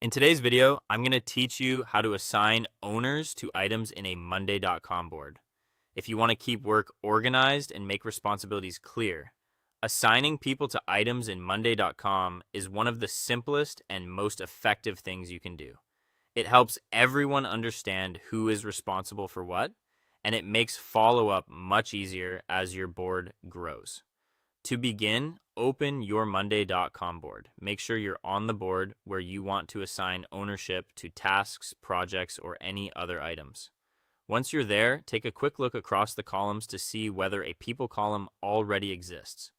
In today's video, I'm going to teach you how to assign owners to items in a monday.com board. If you want to keep work organized and make responsibilities clear, assigning people to items in monday.com is one of the simplest and most effective things you can do. It helps everyone understand who is responsible for what, and it makes follow-up much easier as your board grows. To begin, open your monday.com board. Make sure you're on the board where you want to assign ownership to tasks, projects, or any other items. Once you're there, take a quick look across the columns to see whether a people column already exists.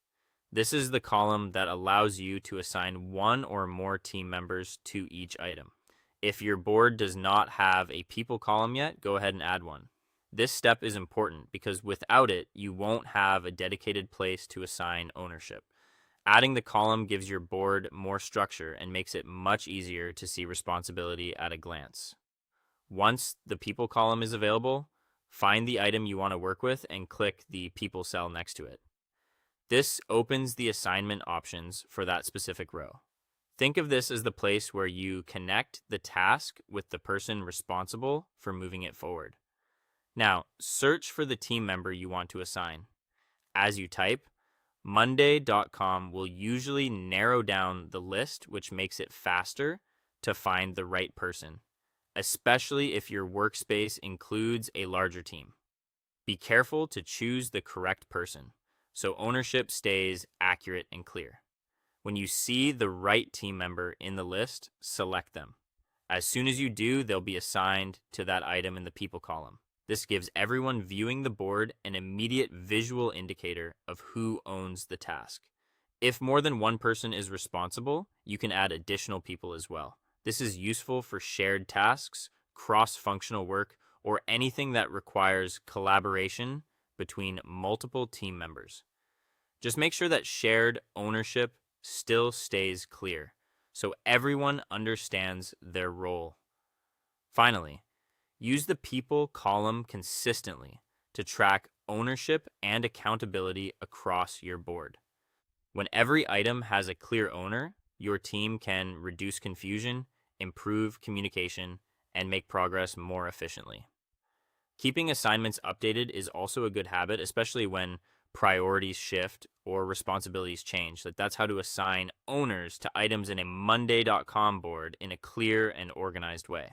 This is the column that allows you to assign one or more team members to each item. If your board does not have a people column yet, go ahead and add one. This step is important because without it, you won't have a dedicated place to assign ownership. Adding the column gives your board more structure and makes it much easier to see responsibility at a glance. Once the people column is available, find the item you want to work with and click the people cell next to it. This opens the assignment options for that specific row. Think of this as the place where you connect the task with the person responsible for moving it forward. Now, search for the team member you want to assign. As you type, monday.com will usually narrow down the list, which makes it faster to find the right person, especially if your workspace includes a larger team. Be careful to choose the correct person so ownership stays accurate and clear. When you see the right team member in the list, select them. As soon as you do, they'll be assigned to that item in the people column. This gives everyone viewing the board an immediate visual indicator of who owns the task. If more than one person is responsible, you can add additional people as well. This is useful for shared tasks, cross-functional work, or anything that requires collaboration between multiple team members. Just make sure that shared ownership still stays clear, so everyone understands their role. Finally, use the people column consistently to track ownership and accountability across your board. When every item has a clear owner, your team can reduce confusion, improve communication, and make progress more efficiently. Keeping assignments updated is also a good habit, especially when priorities shift or responsibilities change. That's how to assign owners to items in a monday.com board in a clear and organized way.